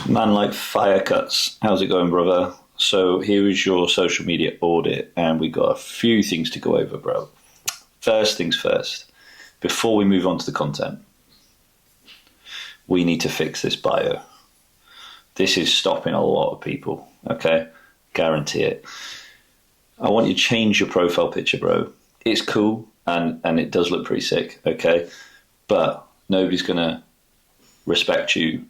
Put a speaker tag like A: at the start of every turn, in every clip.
A: Man like fire cuts. How's it going, brother? So here is your social media audit, and we got a few things to go over, bro. First things first, before we move on to the content, we need to fix this bio. This is stopping a lot of people, okay? Guarantee it. I want you to change your profile picture, bro. It's cool, and it does look pretty sick, okay? But nobody's going to respect you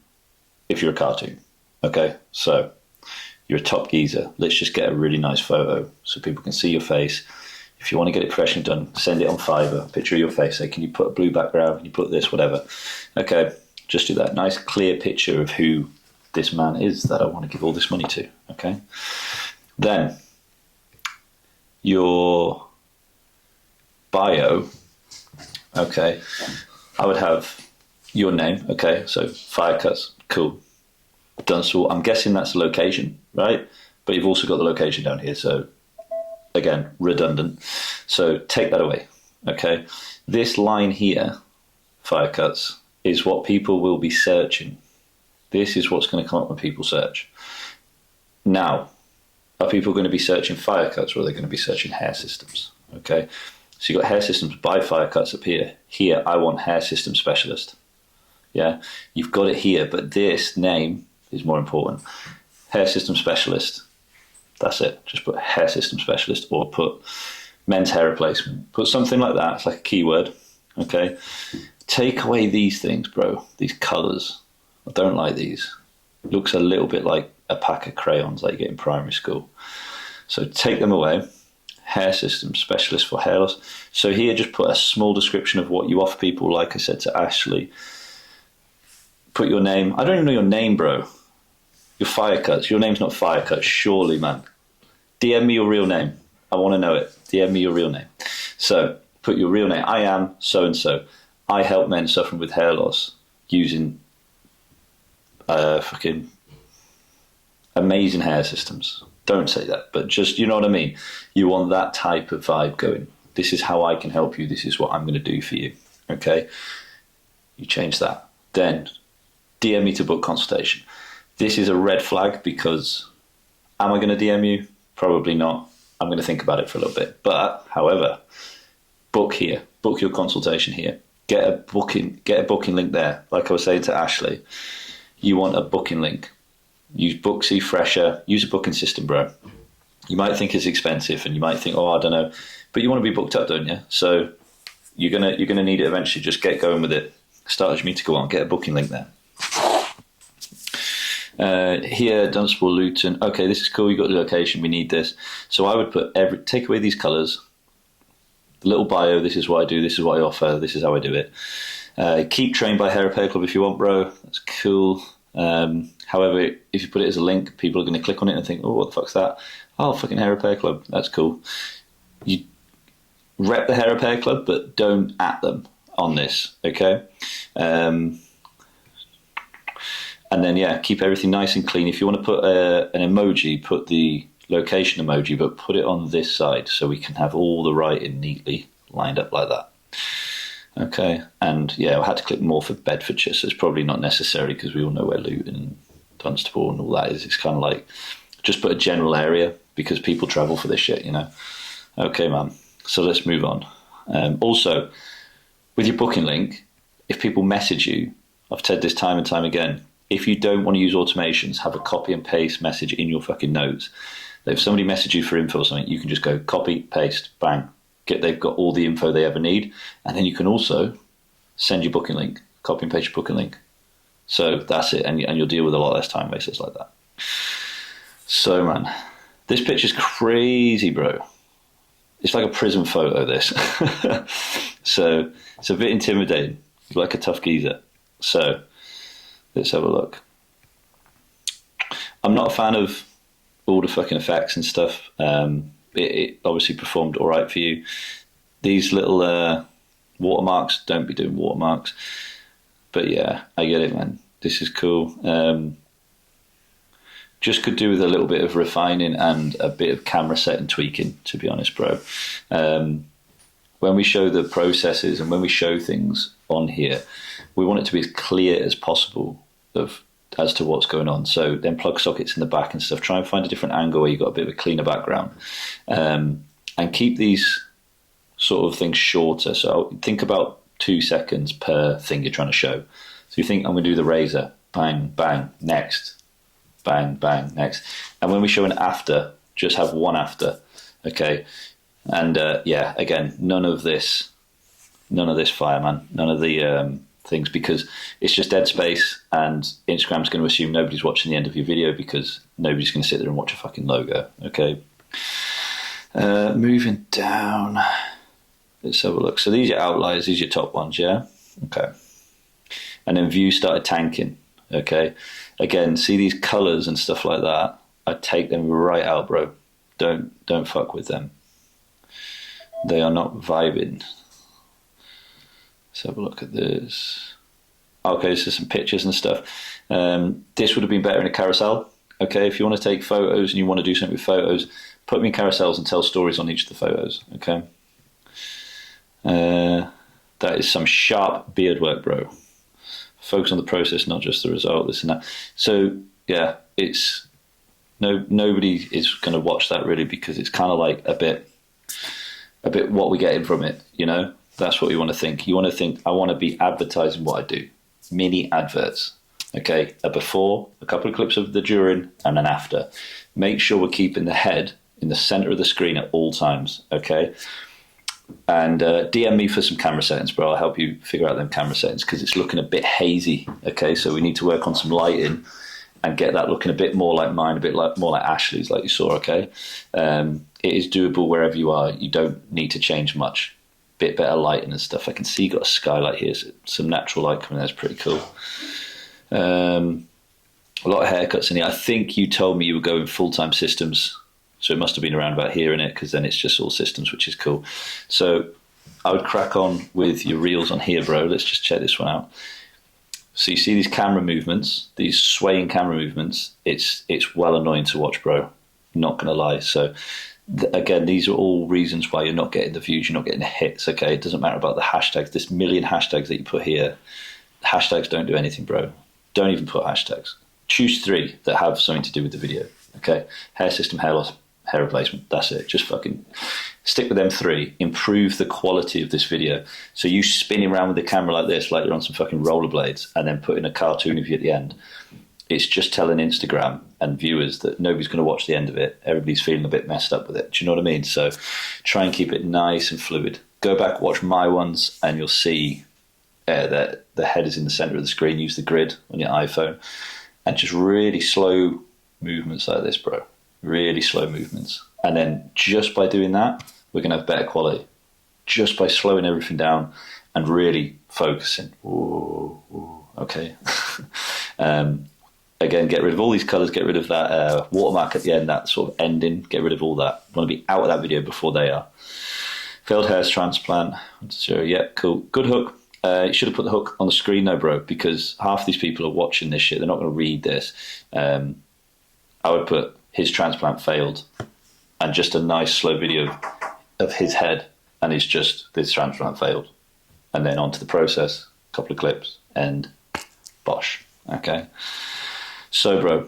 A: if you're a cartoon, okay? So you're a top geezer. Let's just get a really nice photo so people can see your face. If you want to get it professionally done, send it on Fiverr, a picture of your face. Say, can you put a blue background? Can you put this, whatever? Okay, just do that. Nice, clear picture of who this man is that I want to give all this money to, okay? Then, your bio, okay, I would have your name, okay, so fire cuts, cool. Dunstable, I'm guessing that's the location, right? But you've also got the location down here, so again, redundant. So take that away, okay? This line here, fire cuts, is what people will be searching. This is what's going to come up when people search. Now, are people going to be searching fire cuts, or are they going to be searching hair systems, okay? So you've got hair systems by fire cuts up here. Here, I want hair system specialist. Yeah, you've got it here, but this name is more important. Hair system specialist. That's it. Just put hair system specialist, or put men's hair replacement. Put something like that. It's like a keyword. Okay. Take away these things, bro. These colours. I don't like these. Looks a little bit like a pack of crayons like you get in primary school. So take them away. Hair system specialist for hair loss. So here, just put a small description of what you offer people. Like I said to Ashley, put your name. I don't even know your name, bro. Your fire cuts. Your name's not fire cuts, surely, man. DM me your real name. I want to know it. DM me your real name. So put your real name. I am so-and-so. I help men suffering with hair loss using fucking amazing hair systems. Don't say that, but just, you know what I mean? You want that type of vibe going. This is how I can help you. This is what I'm going to do for you. Okay? You change that. Then DM me to book consultation. This is a red flag because am I going to DM you? Probably not. I'm going to think about it for a little bit. But, however, book here. Book your consultation here. Get a booking link there. Like I was saying to Ashley, you want a booking link. Use Booksy, Fresher. Use a booking system, bro. You might think it's expensive, and you might think, oh, I don't know, but you want to be booked up, don't you? So you're gonna need it eventually. Just get going with it. Start as you need to go on. Get a booking link there. Here, Dunstable, Luton. Okay, this is cool. You got the location. We need this. So I would put take away these colours. The little bio. This is what I do. This is what I offer. This is how I do it. Keep trained by Hair Repair Club if you want, bro. That's cool. However, if you put it as a link, people are going to click on it and think, oh, what the fuck's that? Oh, fucking Hair Repair Club. That's cool. You rep the Hair Repair Club, but don't at them on this, okay? And then, yeah, keep everything nice and clean. If you want to put an emoji, put the location emoji, but put it on this side so we can have all the writing neatly lined up like that. Okay, and yeah, I had to click more for Bedfordshire, so it's probably not necessary because we all know where Luton and Dunstable and all that is. It's kind of like, just put a general area because people travel for this shit, you know. Okay, man, so let's move on. Also, with your booking link, if people message you, I've said this time and time again, if you don't want to use automations, have a copy and paste message in your fucking notes. If somebody messages you for info or something, you can just go copy, paste, bang. They've got all the info they ever need. And then you can also send your booking link, copy and paste your booking link. So that's it. And you'll deal with a lot less time wasters like that. So, man, this picture's crazy, bro. It's like a prison photo, this. So it's a bit intimidating. You're like a tough geezer. So let's have a look. I'm not a fan of all the fucking effects and stuff. It obviously performed all right for you. These little watermarks, don't be doing watermarks. But yeah, I get it, man. This is cool. Just could do with a little bit of refining and a bit of camera set and tweaking, to be honest, bro. When we show the processes and when we show things on here, we want it to be as clear as possible of as to what's going on. So then plug sockets in the back and stuff. Try and find a different angle where you've got a bit of a cleaner background. And keep these sort of things shorter. So think about 2 seconds per thing you're trying to show. So you think, I'm going to do the razor, bang, bang, next, bang, bang, next. And when we show an after, just have one after, okay? And yeah, again, none of this fireman, none of the things, because it's just dead space, and Instagram's going to assume nobody's watching the end of your video because nobody's going to sit there and watch a fucking logo, okay? Moving down, let's have a look. So these are outliers, these are your top ones, yeah? Okay. And then views started tanking, okay? Again, see these colours and stuff like that, I'd take them right out, bro. Don't fuck with them. They are not vibing. Let's have a look at this. Okay, so some pictures and stuff. This would have been better in a carousel. Okay, if you want to take photos and you want to do something with photos, put them in carousels and tell stories on each of the photos. Okay. That is some sharp beard work, bro. Focus on the process, not just the result. This and that. So yeah, it's nobody is going to watch that really, because it's kind of like a bit what we're getting from it, you know. That's what you want to think. You want to think, I want to be advertising what I do. Mini adverts. Okay, a before, a couple of clips of the during, and an after. Make sure we're keeping the head in the center of the screen at all times, okay? And DM me for some camera settings, bro. I'll help you figure out them camera settings, because it's looking a bit hazy, okay? So we need to work on some lighting and get that looking a bit more like mine, a bit more like Ashley's, like you saw, okay? It is doable wherever you are. You don't need to change much. Bit better lighting and stuff. I can see you got a skylight here, so some natural light coming there. It's pretty cool. A lot of haircuts in here. I think you told me you were going full-time systems, so it must have been around about here, innit? Because then it's just all systems, which is cool. So I would crack on with your reels on here, bro. Let's just check this one out. So you see these camera movements, these swaying camera movements. It's well annoying to watch, bro. Not gonna lie. So again, these are all reasons why you're not getting the views, you're not getting the hits, okay? It doesn't matter about the hashtags. This million hashtags that you put here, hashtags don't do anything, bro. Don't even put hashtags. Choose 3 that have something to do with the video, okay? Hair system, hair loss, hair replacement, that's it. Just fucking stick with them 3. Improve the quality of this video. So you spinning around with the camera like this, like you're on some fucking rollerblades, and then putting a cartoon of you at the end. It's just telling Instagram and viewers that nobody's going to watch the end of it. Everybody's feeling a bit messed up with it. Do you know what I mean? So try and keep it nice and fluid. Go back, watch my ones, and you'll see that the head is in the center of the screen. Use the grid on your iPhone. And just really slow movements like this, bro. Really slow movements. And then just by doing that, we're going to have better quality. Just by slowing everything down and really focusing. Ooh, okay. Again, get rid of all these colours, get rid of that watermark at the end, that sort of ending, get rid of all that. You want to be out of that video before they are. Failed hair transplant, 0, yeah, cool. Good hook. You should have put the hook on the screen though, bro, because half these people are watching this shit. They're not going to read this. I would put his transplant failed and just a nice slow video of his head, and it's just this transplant failed. And then onto the process, a couple of clips, and bosh, okay? So, bro,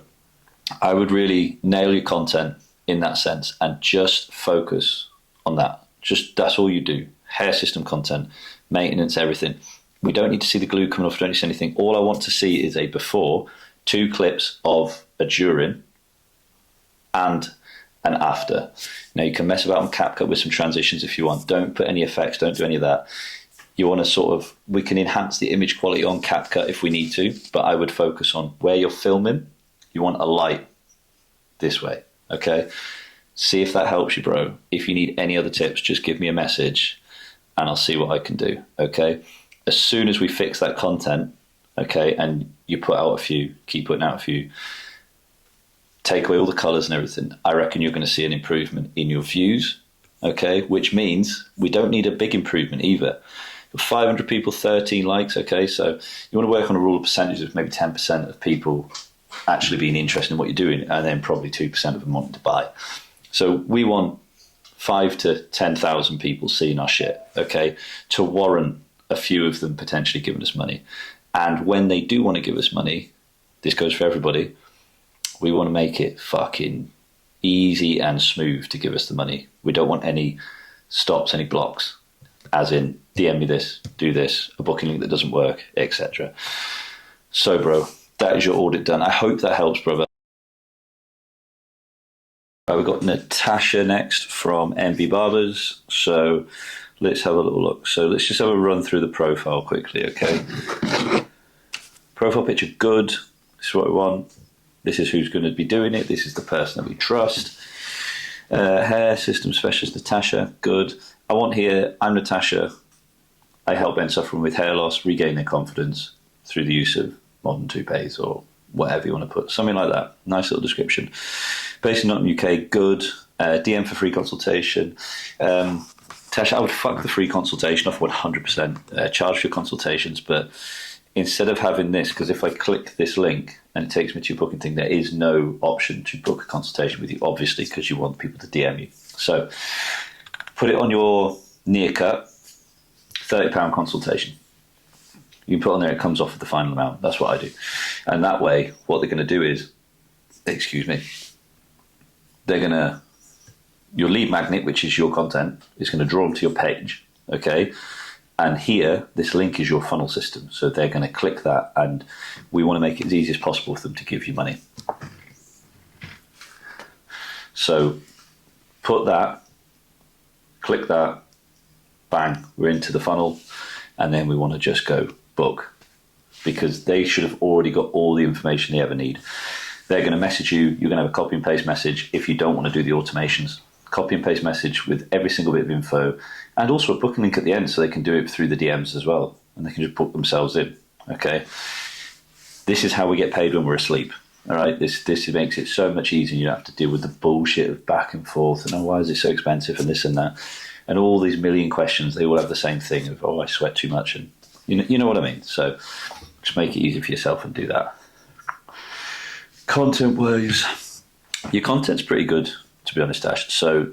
A: I would really nail your content in that sense and just focus on that. Just that's all you do. Hair system content, maintenance, everything. We don't need to see the glue coming off. We don't need to see anything. All I want to see is a before, 2 clips of a during, and an after. Now, you can mess about on CapCut with some transitions if you want. Don't put any effects. Don't do any of that. You want to sort of, we can enhance the image quality on CapCut if we need to, but I would focus on where you're filming. You want a light this way, okay? See if that helps you, bro. If you need any other tips, just give me a message and I'll see what I can do, okay? As soon as we fix that content, okay, and you put out a few, keep putting out a few, take away all the colors and everything, I reckon you're going to see an improvement in your views, okay? Which means we don't need a big improvement either. 500 people, 13 likes, okay? So you want to work on a rule of percentages of maybe 10% of people actually being interested in what you're doing, and then probably 2% of them wanting to buy. So we want 5 to 10,000 people seeing our shit, okay, to warrant a few of them potentially giving us money. And when they do want to give us money, this goes for everybody. We want to make it fucking easy and smooth to give us the money. We don't want any stops, any blocks, as in DM me this, do this, a booking link that doesn't work, etc. So, bro, that is your audit done. I hope that helps, brother. Right, we've got Natasha next from MB Barbers. So let's have a little look. So let's just have a run through the profile quickly, okay? Profile picture, good. This is what we want. This is who's going to be doing it. This is the person that we trust. Hair system specialist, Natasha, good. I want here, I'm Natasha. I help men suffering with hair loss regain their confidence through the use of modern toupees or whatever you want to put. Something like that. Nice little description. Based in Nottingham, UK, good. DM for free consultation. Tasha, I would fuck the free consultation off 100%. Charge for your consultations, but instead of having this, because if I click this link and it takes me to your booking thing, there is no option to book a consultation with you, obviously, because you want people to DM you. So put it on your near cut, £30 consultation. You can put on there, it comes off of the final amount. That's what I do. And that way, what they're going to do is, excuse me, they're going to, your lead magnet, which is your content, is going to draw them to your page, okay? And here, this link is your funnel system. So they're going to click that, and we want to make it as easy as possible for them to give you money. So put that, click that, bang, we're into the funnel, and then we want to just go book, because they should have already got all the information they ever need. They're going to message you, you're going to have a copy and paste message if you don't want to do the automations. Copy and paste message with every single bit of info, and also a booking link at the end so they can do it through the DMs as well, and they can just book themselves in, okay? This is how we get paid when we're asleep, all right? This makes it so much easier. You don't have to deal with the bullshit of back and forth, and oh, why is it so expensive, and this and that, and all these million questions. They all have the same thing of, oh, I sweat too much, and you know what I mean? So just make it easy for yourself and do that. Content-wise, your content's pretty good, to be honest, Ash. So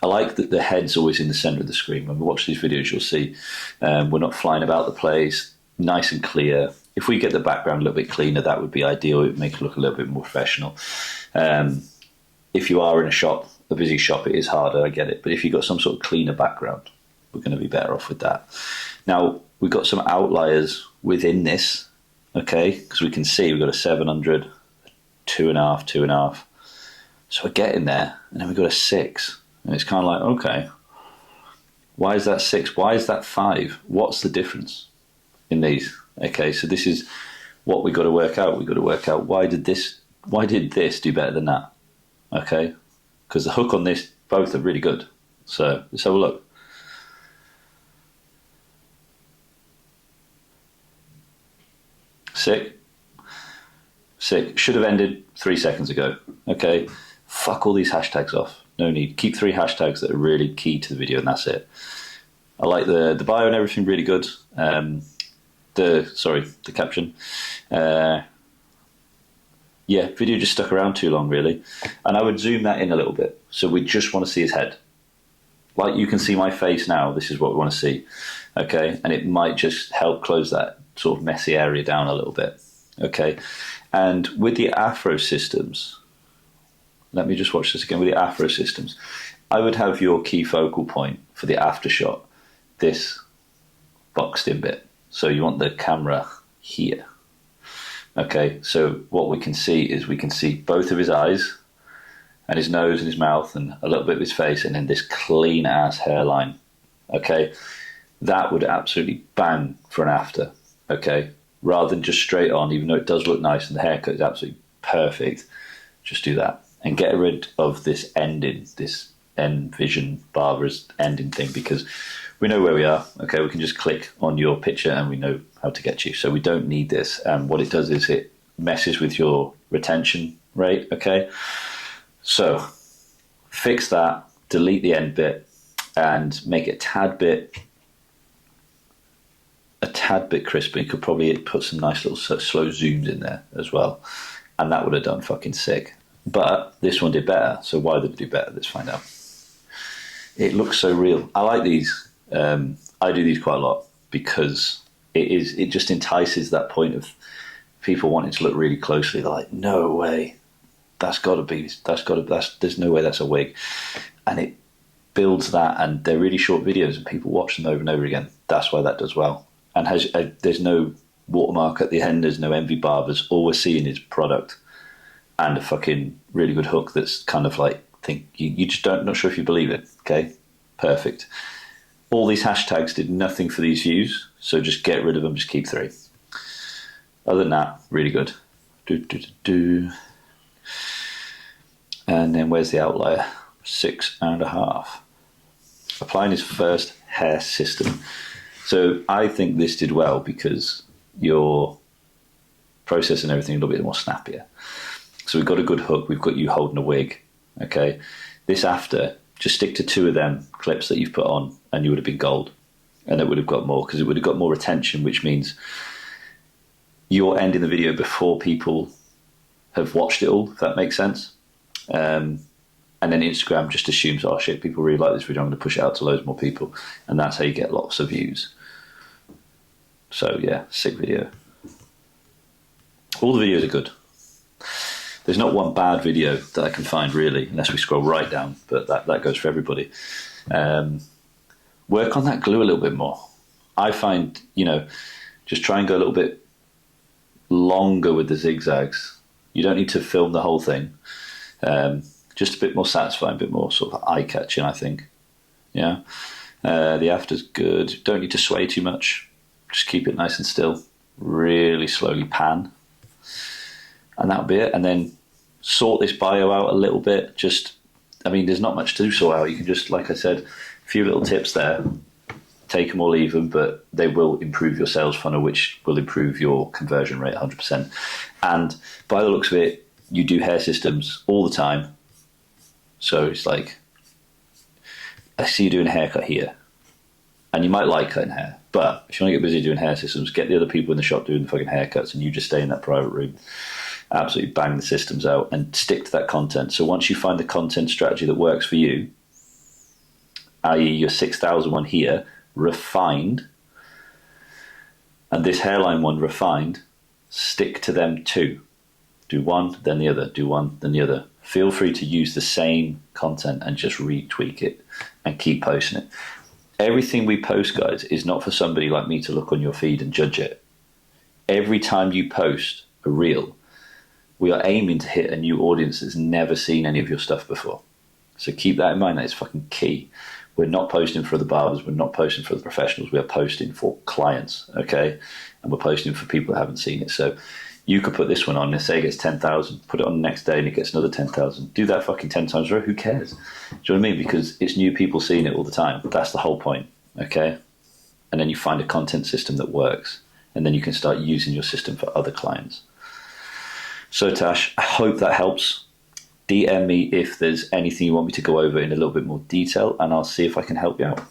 A: I like that the head's always in the centre of the screen. When we watch these videos, you'll see we're not flying about the place, nice and clear. If we get the background a little bit cleaner, that would be ideal. It would make it look a little bit more professional. If you are in a shop, a busy shop, it is harder, I get it. But if you've got some sort of cleaner background, we're going to be better off with that. Now, we've got some outliers within this, okay? Because we can see we've got a 700, 2.5, 2.5. So we're getting there, and then we've got a 6. And it's kind of like, okay, why is that 6? Why is that 5? What's the difference in these? Okay, so this is what we've got to work out. We've got to work out why did this do better than that? Okay, because the hook on this, both are really good. So let's have a look. Sick. Should have ended 3 seconds ago. Okay, fuck all these hashtags off. No need. Keep 3 hashtags that are really key to the video, and that's it. I like the bio and everything, really good. The caption. Yeah, video just stuck around too long, really. And I would zoom that in a little bit. So we just want to see his head. Like you can see my face now, this is what we want to see. Okay, and it might just help close that sort of messy area down a little bit. Okay, and with the Afro systems, let me just watch this again. With the Afro systems, I would have your key focal point for the after shot, this boxed in bit. So you want the camera here. Okay, so what we can see is we can see both of his eyes and his nose and his mouth and a little bit of his face, and then this clean ass hairline. Okay, that would absolutely bang for an after. Okay, rather than just straight on, even though it does look nice and the haircut is absolutely perfect, just do that and get rid of this ending, this Envision Barbers ending thing, because we know where we are. Okay, we can just click on your picture and we know how to get you. So we don't need this. And what it does is it messes with your retention rate. Okay, so fix that, delete the end bit, and make it a tad bit crisper. You could probably put some nice little slow zooms in there as well, and that would have done fucking sick. But this one did better. So why did it do better? Let's find out. It looks so real. I like these. I do these quite a lot because it just entices that point of people wanting to look really closely. They're like, no way, there's no way that's a wig. And it builds that, and they're really short videos and people watch them over and over again. That's why that does well. And there's no watermark at the end, there's no envy barbers. All we're seeing is product and a fucking really good hook that's kind of like, you just not sure if you believe it. Okay, perfect. All these hashtags did nothing for these views, so just get rid of them, just keep 3. Other than that, really good. And then where's the outlier? 6.5. Applying his first hair system. So I think this did well because your process and everything a little bit more snappier. So we've got a good hook. We've got you holding a wig. Okay. This after, just stick to 2 of them clips that you've put on, and you would have been gold. And it would have got more, because it would have got more attention, which means you're ending the video before people have watched it all, if that makes sense. And then Instagram just assumes, oh shit, people really like this video, I'm going to push it out to loads more people. And that's how you get lots of views. So yeah, sick video. All the videos are good. There's not one bad video that I can find, really, unless we scroll right down, but that goes for everybody. Work on that glue a little bit more. I find, just try and go a little bit longer with the zigzags. You don't need to film the whole thing. Just a bit more satisfying, a bit more sort of eye-catching, I think. Yeah. The after's good. Don't need to sway too much. Just keep it nice and still. Really slowly pan. And that'll be it. And then sort this bio out a little bit. There's not much to sort out. You can just, like I said, a few little tips there. Take them or leave them, but they will improve your sales funnel, which will improve your conversion rate 100%. And by the looks of it, you do hair systems all the time. So it's like, I see you doing a haircut here. And you might like cutting hair, but if you want to get busy doing hair systems, get the other people in the shop doing the fucking haircuts, and you just stay in that private room. Absolutely bang the systems out and stick to that content. So once you find the content strategy that works for you, i.e. your 6,000 one here, refined, and this hairline one refined, stick to them 2. Do one, then the other. Do one, then the other. Feel free to use the same content and just retweak it and keep posting it. Everything we post, guys, is not for somebody like me to look on your feed and judge it. Every time you post a reel, we are aiming to hit a new audience that's never seen any of your stuff before. So keep that in mind. That is fucking key. We're not posting for the barbers. We're not posting for the professionals. We are posting for clients, okay? And we're posting for people that haven't seen it. So you could put this one on and say it gets 10,000, put it on the next day and it gets another 10,000. Do that fucking 10 times a row. Who cares? Do you know what I mean? Because it's new people seeing it all the time. That's the whole point, okay? And then you find a content system that works. And then you can start using your system for other clients. So Tash, I hope that helps. DM me if there's anything you want me to go over in a little bit more detail, and I'll see if I can help you out.